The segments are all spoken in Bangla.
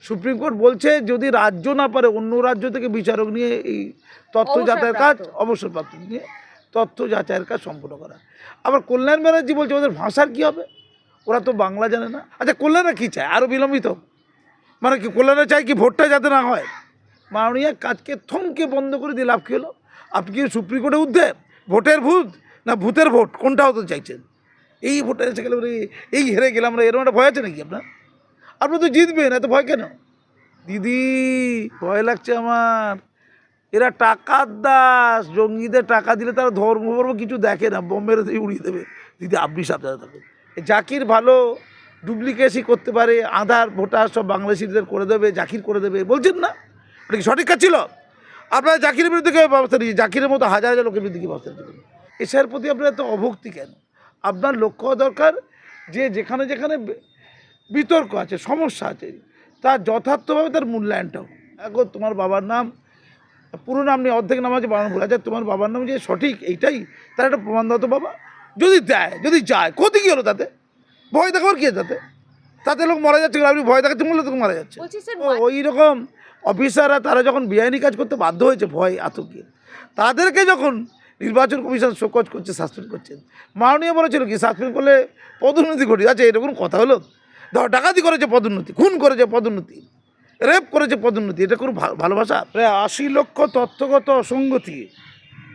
সুপ্রিম কোর্ট বলছে যদি রাজ্য না পারে অন্য রাজ্য থেকে বিচারক নিয়ে এই তথ্য যাচাইয়ের কাজ অবসরপ্রাপ্ত নিয়ে তথ্য যাচাইয়ের কাজ সম্পূর্ণ করা। আবার কল্যাণ ব্যানার্জি বলছে ওদের ভাষার কী হবে, ওরা তো বাংলা জানে না। আচ্ছা কল্যাণরা কী চায়, আরও বিলম্বিত মানে কি কল্যাণরা চায় কি ভোটটা যাতে না হয়? মাননীয় কাজকে থমকে বন্ধ করে দিয়ে লাভ কী হলো? আপনি কি সুপ্রিম কোর্টে ঊর্ধ্বে ভোটের ভূত না ভূতের ভোট কোনটা হতে চাইছেন? এই ভোটে এসে গেলে এই হেরে গেলাম আমরা, এরকম একটা ভয় আছে নাকি আপনার? আপনি তো জিতবেন, এত ভয় কেন? দিদি ভয় লাগছে আমার। এরা টাকার দাস, জঙ্গিদের টাকা দিলে তারা ধর্ম কিছু দেখে না, বোম্বের উড়িয়ে দেবে। দিদি আপনি সাবধানে থাকুন। জাকির ভালো ডুপ্লিকেসি করতে পারে, আধার ভোটার সব বাংলাদেশিদের করে দেবে, জাকির করে দেবে বলছেন না? ওটা কি সঠিক কাজ ছিল? আপনারা জাকিরের বিরুদ্ধে কী ব্যবস্থা নিয়েছে? জাকিরের মতো হাজার হাজার লোকের বিরুদ্ধে কী ব্যবস্থা নেবেন? এসবের প্রতি আপনার এত অভক্তি কেন? আপনার লক্ষ্য দরকার যে যেখানে যেখানে বিতর্ক আছে, সমস্যা আছে, তার যথার্থভাবে তার মূল্যায়নটাও। এখন তোমার বাবার নাম, পুরো নাম নিয়ে অর্ধেক নাম আছে বানানো ভুল আছে, তোমার বাবার নাম যে সঠিক এইটাই তার একটা প্রমাণ দাও তো বাবা। যদি দেয়, যদি যায়, ক্ষতি কী হলো তাতে? ভয় দেখাবার কী তাতে? তাতে লোক মারা যাচ্ছে, আপনি ভয় দেখাচ্ছেন বললে তোকে মারা যাচ্ছে। ওই রকম অফিসাররা তারা যখন বেআইনি কাজ করতে বাধ্য হয়েছে ভয় আতঙ্কে, তাদেরকে যখন নির্বাচন কমিশন শোকজ করছে, সাসপেন্ড করছেন, মাননীয় বলেছিল কি সাসপেন্ড করলে পদোন্নতি ঘটে। আচ্ছা এরকম কথা হলো? ধর ডাকাতি করেছে পদোন্নতি, খুন করেছে পদোন্নতি, রেপ করেছে পদোন্নতি, এটা কোনো ভালোবাসা? প্রায় 80 লক্ষ তথ্যগত অসঙ্গতি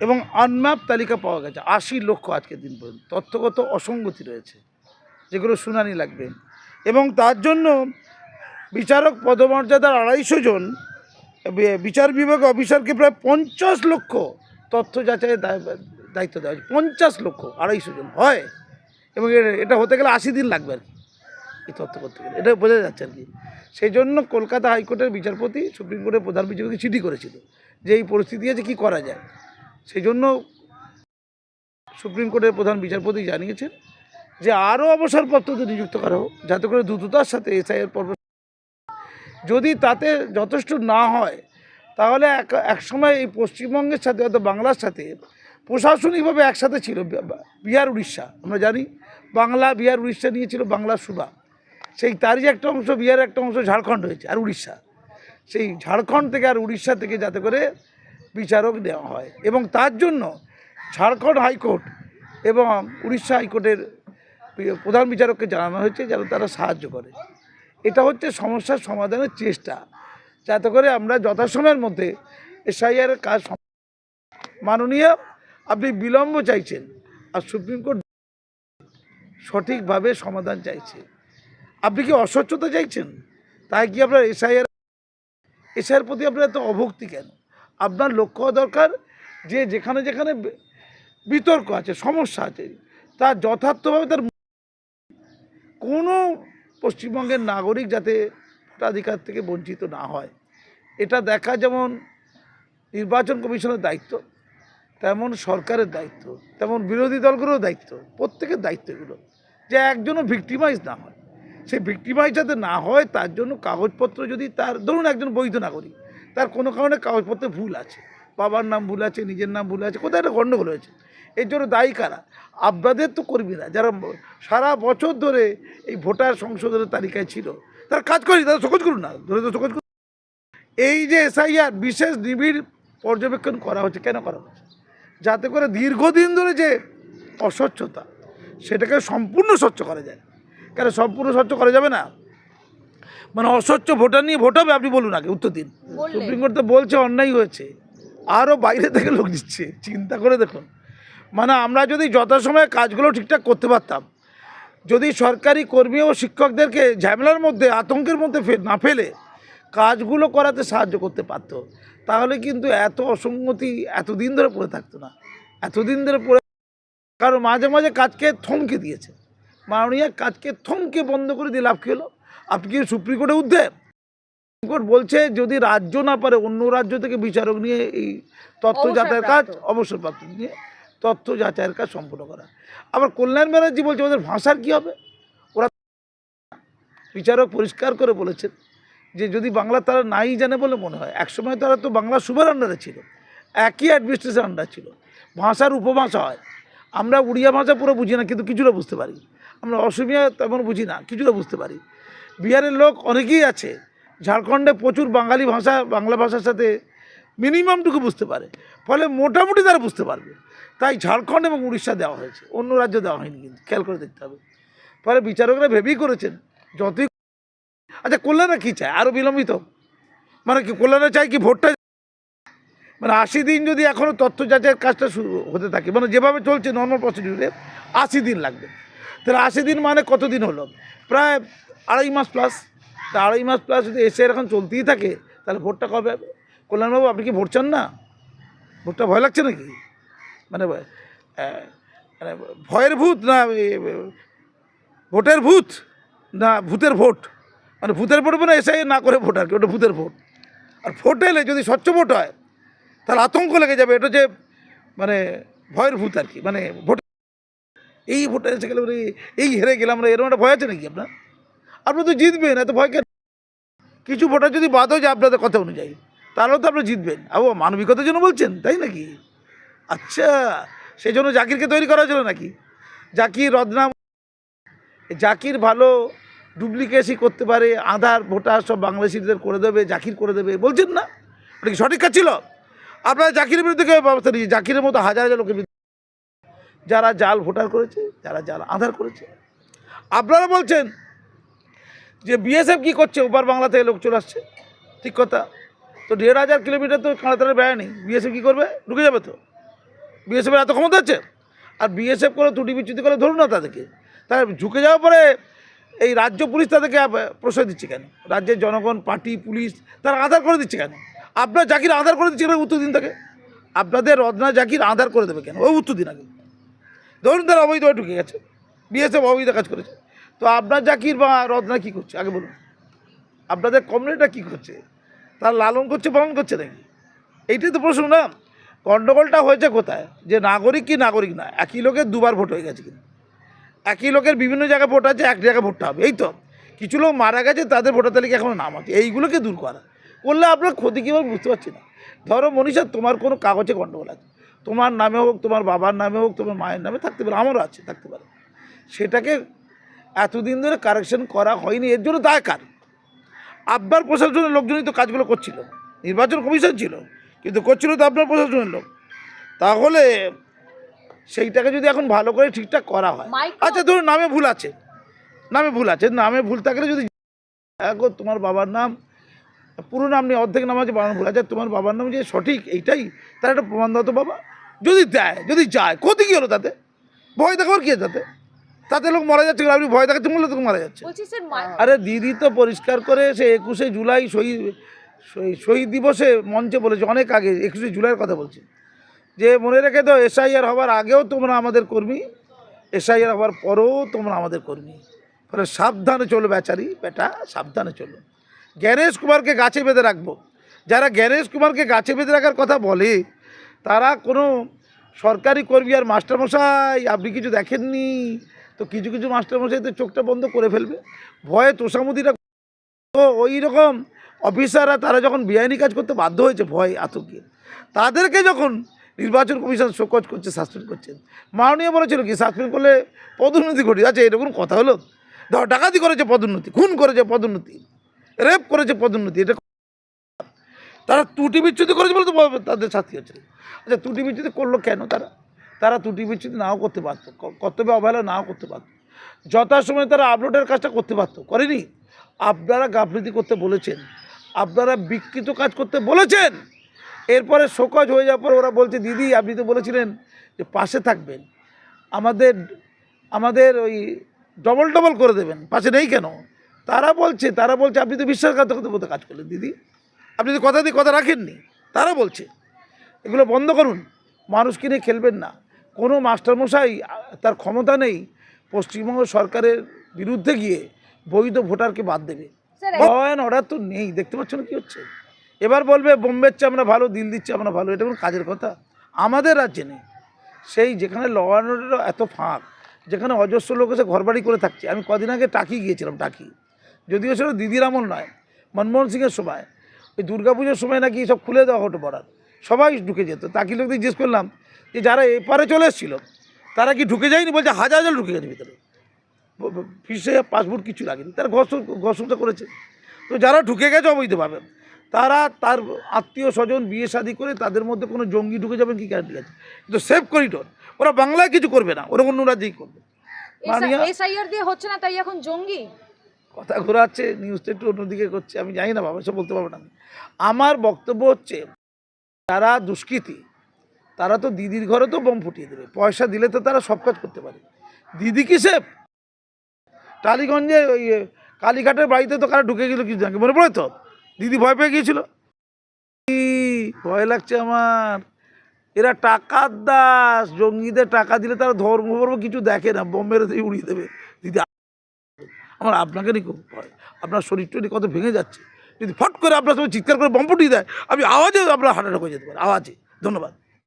এবং আনম্যাপ তালিকা পাওয়া গেছে। 80 লক্ষ আজকের দিন পর্যন্ত তথ্যগত অসঙ্গতি রয়েছে, যেগুলো শুনানি লাগবে। এবং তার জন্য বিচারক পদমর্যাদার 250 জন বিচার বিভাগ অফিসারকে প্রায় 50 লক্ষ তথ্য যাচাইয়ের দায়িত্ব দেওয়া হয়েছে। 50 লক্ষ 250 জন হয়, এবং এটা হতে গেলে 80 দিন লাগবে আর কি, এই তথ্য করতে গেলে। এটা বোঝা যাচ্ছে আর কি। সেই জন্য কলকাতা হাইকোর্টের বিচারপতি সুপ্রিম কোর্টের প্রধান বিচারপতি চিঠি করেছিল যে এই পরিস্থিতি আছে, কী করা যায়। সেই জন্য সুপ্রিম কোর্টের প্রধান বিচারপতি জানিয়েছেন যে আরও অবসরপ্রাপ্তদের নিযুক্ত করা হোক, যাতে করে দ্রুততার সাথে এসআইআর পর্ব। যদি তাতে যথেষ্ট না হয় তাহলে এক সময় এই পশ্চিমবঙ্গের সাথে অর্থাৎ বাংলার সাথে প্রশাসনিকভাবে একসাথে ছিল বিহার উড়িষ্যা। আমরা জানি বাংলা বিহার উড়িষ্যা নিয়েছিল বাংলার সুবা, সেই তারই একটা অংশ বিহারের একটা অংশ ঝাড়খণ্ড হয়েছে আর উড়িষ্যা। সেই ঝাড়খণ্ড থেকে আর উড়িষ্যা থেকে যাতে করে বিচারক দেওয়া হয়, এবং তার জন্য ঝাড়খণ্ড হাইকোর্ট এবং উড়িষ্যা হাইকোর্টের প্রধান বিচারককে জানানো হয়েছে যেন তারা সাহায্য করে। এটা হচ্ছে সমস্যার সমাধানের চেষ্টা, যাতে করে আমরা যথাসময়ের মধ্যে এসআইআর কাজ। মাননীয় আপনি বিলম্ব চাইছেন, আর সুপ্রিম কোর্ট সঠিকভাবে সমাধান চাইছে। আপনি কি অস্বচ্ছতা চাইছেন? তাই কি আপনার এসআইআর প্রতি আপনার এত অভক্তি কেন? আপনার লক্ষ্য দরকার যে যেখানে যেখানে বিতর্ক আছে, সমস্যা আছে, তার যথার্থভাবে তার কোনো পশ্চিমবঙ্গের নাগরিক যাতে ভোটাধিকার থেকে বঞ্চিত না হয়, এটা দেখা যেমন নির্বাচন কমিশনের দায়িত্ব, তেমন সরকারের দায়িত্ব, তেমন বিরোধী দলগুলোর দায়িত্ব, প্রত্যেকের দায়িত্ব এগুলো, যে একজনও ভিক্টিমাইজ না হয়। সেই ভিক্টিমাইজ যাতে না হয় তার জন্য কাগজপত্র, যদি তার ধরুন একজন বৈধ নাগরিক, তার কোনো কারণে কাগজপত্রে ভুল আছে, বাবার নাম ভুল আছে, নিজের নাম ভুল আছে, কোথায় একটা গণ্ডগোল হয়েছে, এর জন্য দায়ী কারা? আপনাদের তো কর্মীরা যারা সারা বছর ধরে এই ভোটার সংশোধনের তালিকায় ছিল, তারা কাজ করি, তারা শোকজ করুন না, ধরে তো শোকজ করুন। এই যে এসআইআর বিশেষ নিবিড় পর্যবেক্ষণ করা হচ্ছে, কেন করা হচ্ছে? যাতে করে দীর্ঘদিন ধরে যে অস্বচ্ছতা সেটাকে সম্পূর্ণ স্বচ্ছ করা যায়। কেন সম্পূর্ণ স্বচ্ছ করা যাবে না? মানে অস্বচ্ছ ভোটার নিয়ে ভোট হবে? আপনি বলুন আগে, উত্তর দিন। সুপ্রিম কোর্ট তো বলছে অন্যায় হয়েছে, আরও বাইরে থেকে লোক দিচ্ছে, চিন্তা করে দেখুন। মানে আমরা যদি যথাসময়ে কাজগুলো ঠিকঠাক করতে পারতাম, যদি সরকারি কর্মী ও শিক্ষকদেরকে ঝামেলার মধ্যে, আতঙ্কের মধ্যে না ফেলে কাজগুলো করাতে সাহায্য করতে পারত, তাহলে কিন্তু এত অসঙ্গতি এতদিন ধরে পড়ে থাকতো না। এতদিন ধরে পড়ে, কারণ মাঝে মাঝে কাজকে থমকে দিয়েছে। মাননীয় কাজকে থমকে বন্ধ করে দিয়ে লাভ কী হলো? আপনি কি সুপ্রিম কোর্টে ঊর্ধ্বে? সুপ্রিম কোর্ট বলছে যদি রাজ্য না পারে অন্য রাজ্য থেকে বিচারক নিয়ে এই তথ্য যাচাইয়ের কাজ অবসরপ্রাপ্ত নিয়ে তথ্য যাচাইয়ের কাজ সম্পূর্ণ করা। আবার কল্যাণ ব্যানার্জি বলছে ওদের ভাষার কী হবে? ওরা বিচারক পরিষ্কার করে বলেছেন যে যদি বাংলা তারা নাই জানে বলে মনে হয়, একসময় তারা তো বাংলা সুবার আন্ডারে ছিল, একই অ্যাডমিনিস্ট্রেশন আন্ডার ছিল। ভাষার উপভাষা হয়, আমরা উড়িয়া ভাষা পুরো বুঝি না, কিন্তু কিছুটা বুঝতে পারি। আমরা অসমিয়া তেমন বুঝি না, কিছুটা বুঝতে পারি। বিহারের লোক অনেকেই আছে ঝাড়খণ্ডে প্রচুর বাঙালি ভাষা বাংলা ভাষার সাথে মিনিমামটুকু বুঝতে পারে, ফলে মোটামুটি তারা বুঝতে পারবে। তাই ঝাড়খণ্ড এবং উড়িষ্যা দেওয়া হয়েছে, অন্য রাজ্য দেওয়া হয়নি, কিন্তু খেয়াল করে দেখতে হবে। ফলে বিচারকরা ভেবেই করেছেন যতই। আচ্ছা, কল্যাণরা কী চায়? আরও বিলম্বিত, মানে কি কল্যাণরা চায় কি ভোটটা, মানে 80 দিন যদি এখনও তথ্য যাচাইয়ের কাজটা শুরু হতে থাকে, মানে যেভাবে চলছে নর্মাল প্রসিডিউরে 80 দিন লাগবে। তাহলে 80 দিন মানে কত দিন হলো? প্রায় 2.5 মাস প্লাস। তা 2.5 মাস প্লাস যদি এসে এখন চলতেই থাকে, তাহলে ভোটটা কবে হবে? কল্যাণবাবু, আপনি কি ভোট চান না? ভোটটা ভয় লাগছে নাকি? মানে মানে ভয়ের ভূত না ভোটের ভূত, না ভূতের ভোট? মানে ভূতের ভোট মানে এসে না করে ভোট আর কি, ওটা ভূতের ভোট। আর ভোট এলে যদি স্বচ্ছ ভোট হয় তাহলে আতঙ্ক লেগে যাবে, এটা যে মানে ভয়ের ভূত আর কি। মানে ভোট, এই ভোটে এসে গেলে এই হেরে গেলাম আমরা, এরকম একটা ভয় আছে নাকি আপনার? আপনি তো জিতবেন, এত ভয় কেন? কিছু ভোটার যদি বাদ হয়ে যায় আপনাদের কথা অনুযায়ী, তাহলেও তো আপনি জিতবেন। মানবিকতার জন্য বলছেন, তাই নাকি? আচ্ছা, সেই জন্য জাকিরকে তৈরি করা হয়েছিল নাকি? জাকির রদনাম, জাকির ভালো ডুপ্লিকেসি করতে পারে, আধার ভোটার সব বাংলাদেশিদের করে দেবে, জাকির করে দেবে বলছেন না? ওটা কি সঠিক কাজ ছিল? আপনারা জাকিরের বিরুদ্ধে কেউ ব্যবস্থা নিয়েছে? জাকিরের মতো হাজার হাজার লোকের বিরুদ্ধে, যারা জাল ভোটার করেছে, যারা জাল আধার করেছে। আপনারা বলছেন যে বিএসএফ কী করছে, ওপার বাংলা থেকে লোক চলে আসছে, ঠিক কথা। তো 1,500 কিলোমিটার তো কাঁড়াতারের বেড়া নেই, বিএসএফ কী করবে? ঢুকে যাবে তো? বিএসএফের এত ক্ষমতা আছে? আর বিএসএফ করে ত্রুটি বিচ্যুতি করে ধরুন না তাদেরকে, তারা ঝুঁকে যাওয়ার পরে এই রাজ্য পুলিশ তাদেরকে প্রশ্রয় দিচ্ছে কেন? রাজ্যের জনগণ, পার্টি, পুলিশ তারা আধার করে দিচ্ছে কেন? আপনার জাকির আধার করে দিচ্ছে কেন? উত্তর দিন তাকে। আপনাদের রত্না জাকির আধার করে দেবে কেন? ওই উত্তর দিন আগে। ধরুন তারা অবৈধভাবে ঢুকে গেছে, বিএসএফ অবৈধ কাজ করেছে, তো আপনার জাকির বা রত্না কী করছে আগে বলুন? আপনাদের কমিউনিটিটা কী করছে? তার লালন করছে, পালন করছে নাকি? এইটাই তো প্রশ্ন না। গণ্ডগোলটা হয়েছে কোথায়? যে নাগরিক কি নাগরিক না, একই লোকের দুবার ভোট হয়ে গেছে, কিন্তু একই লোকের বিভিন্ন জায়গায় ভোট আছে, এক জায়গায় ভোটটা হবে। এই তো কিছু লোক মারা গেছে, তাদের ভোটার তালিকা এখনও নাম আছে, এইগুলোকে দূর করা করলে আপনার ক্ষতি কীভাবে বুঝতে পারছি না। ধরো মনীষা, তোমার কোনো কাগজে গণ্ডগোল আছে, তোমার নামে হোক, তোমার বাবার নামে হোক, তোমার মায়ের নামে থাকতে পারে, আমারও আছে, থাকতে পারে, সেটাকে এতদিন ধরে কারেকশন করা হয়নি, এর জন্য দায় কার? আপনার প্রশাসনের লোকজনই তো কাজগুলো করছিল, নির্বাচন কমিশন ছিল, কিন্তু করছিল তো আপনার প্রশাসনের লোক। তাহলে সেইটাকে যদি এখন ভালো করে ঠিকঠাক করা হয়। আচ্ছা, ধরুন নামে ভুল আছে, নামে ভুল আছে, নামে ভুল থাকলে যদি তোমার বাবার নাম পুরো নাম নিয়ে অর্ধেক নাম আছে, বাবার ভুল আছে, তোমার বাবার নাম যে সঠিক এইটাই তার একটা প্রমাণ দাও তো বাবা। যদি দেয়, যদি যায়, ক্ষতি কী হলো তাতে? ভয় দেখাবার কী তাতে? তাতে লোক মারা যাচ্ছে, আপনি ভয় দেখাচ্ছেন বলে তোকে মারা যাচ্ছে। আরে দিদি তো পরিষ্কার করে সে 21শে জুলাই শহীদ দিবসে মঞ্চে বলেছে, অনেক আগে 21শে জুলাইয়ের কথা বলছে, যে মনে রেখে তো এসআইআর হওয়ার আগেও তোমরা আমাদের কর্মী, এসআইআর হওয়ার পরেও তোমরা আমাদের কর্মী, ফলে সাবধানে চলো বেচারি বেটা, সাবধানে চলো। জ্ঞানেশ কুমারকে গাছে বেঁধে রাখবো, যারা জ্ঞানেশ কুমারকে গাছে বেঁধে রাখার কথা বলে তারা কোনো সরকারি কর্মী। আর মাস্টারমশাই, আপনি কিছু দেখেননি তো, কিছু কিছু মাস্টারমশাই তো চোখটা বন্ধ করে ফেলবে ভয়ে, তোষামুদিরা। তো ওই রকম অফিসাররা তারা যখন বেআইনি কাজ করতে বাধ্য হয়েছে ভয় আতঙ্কে, তাদেরকে যখন নির্বাচন কমিশন শোকজ করছে, সাসপেন্ড করছেন, মাননীয় বলেছিল কি সাসপেন্ড করলে পদোন্নতি ঘটে যাচ্ছে, এরকম কথা হলো? ধর ডাকাতি করেছে পদোন্নতি, খুন করেছে পদোন্নতি, রেপ করেছে পদোন্নতি, এটা তারা ত্রুটি বিচ্যুতি করেছে বলে তো তাদের শাস্তি হচ্ছে। আচ্ছা, ত্রুটি বিচ্যুতি করলো কেন? তারা ত্রুটি বিচ্যুতি নাও করতে পারত, কর্তব্যে অবহেলা নাও করতে পারত, যথাসময়ে তারা আপলোডের কাজটা করতে পারত, করেনি। আপনারা গাফিলতি করতে বলেছেন, আপনারা বিকৃত কাজ করতে বলেছেন, এরপরে শোকজ হয়ে যাওয়ার পর ওরা বলছে দিদি আপনি তো বলেছিলেন যে পাশে থাকবেন, আমাদের ওই ডবল করে দেবেন, পাশে নেই কেন? তারা বলছে আপনি তো বিশ্বাসঘাতকতার মতো কাজ করলেন দিদি, আপনি তো কথা দিয়ে কথা রাখেননি, তারা বলছে। এগুলো বন্ধ করুন, মানুষকে নিয়ে খেলবেন না। কোনো মাস্টারমশাই তার ক্ষমতা নেই পশ্চিমবঙ্গ সরকারের বিরুদ্ধে গিয়ে বৈধ ভোটারকে বাদ দেবে। ল অ্যান্ড অর্ডার তো নেই, দেখতে পাচ্ছ না কী হচ্ছে। এবার বলবে বোম্বের চেয়ে আমরা ভালো, দিল দিচ্ছে আমরা ভালো, এটা কোনো কাজের কথা? আমাদের রাজ্যে নেই। সেই যেখানে ল অ্যান্ড অর্ডার এত ফাঁক, যেখানে অজস্র লোক এসে ঘরবাড়ি করে থাকছে। আমি কদিন আগে টাকি গিয়েছিলাম, টাকি, যদিও সেটা দিদির আমল নয়, মনমোহন সিংয়ের সময়, ওই দুর্গাপুজোর সময় নাকি সব খুলে দেওয়া হতো পড়ার, সবাই ঢুকে যেত। তাকি লোকদের জিজ্ঞেস করলাম যে যারা এপারে চলে এসেছিলো তারা কি ঢুকে যায়নি? বলছে হাজার হাজার ঢুকে গেছে ভিতরে, ফিসে পাসপোর্ট কিছু লাগেনি, তারা ঘর সংসার করেছে। তো যারা ঢুকে গেছে অবৈধভাবে তারা তার আত্মীয় স্বজন বিয়ে শাদী করে তাদের মধ্যে কোনো জঙ্গি ঢুকে যাবেন কি গ্যারান্টি আছে? কিন্তু সেফ করিডোর, ওরা বাংলায় কিছু করবে না, ওরা অন্য রাজ্যেই করবে। এসআইআর দিয়ে হচ্ছে না তাই এখন জঙ্গি কথা ঘোরাচ্ছে, নিউজটা একটু অন্যদিকে করছে, আমি জানি না বাবা, সব বলতে পারবো না। আমার বক্তব্য হচ্ছে যারা দুষ্কৃতী তারা তো দিদির ঘরে তো বোম ফুটিয়ে দেবে, পয়সা দিলে তো তারা সব কাজ করতে পারে। দিদি কি সেফ? টালিগঞ্জে ওই কালীঘাটের বাড়িতে তো কারা ঢুকে গেল কিছু জানকে মনে পড়ে তো, দিদি ভয় পেয়ে গিয়েছিল। ভয় লাগছে আমার, এরা টাকার দাস, জঙ্গিদের টাকা দিলে তারা ধর্ম ফর্ম কিছু দেখে না, বোম মেরে দিয়ে উড়িয়ে দেবে। দিদি আমার আপনাকে নিয়ে খুব ভয়, আপনার শরীর টরীর কত ভেঙে যাচ্ছে, যদি ফট করে আপনার সঙ্গে চিৎকার করে বোম ফুটিয়ে দেয়, আমি আওয়াজে আপনার হার্ট অ্যাটাক হয়ে যেতে পারে, আওয়াজে। ধন্যবাদ।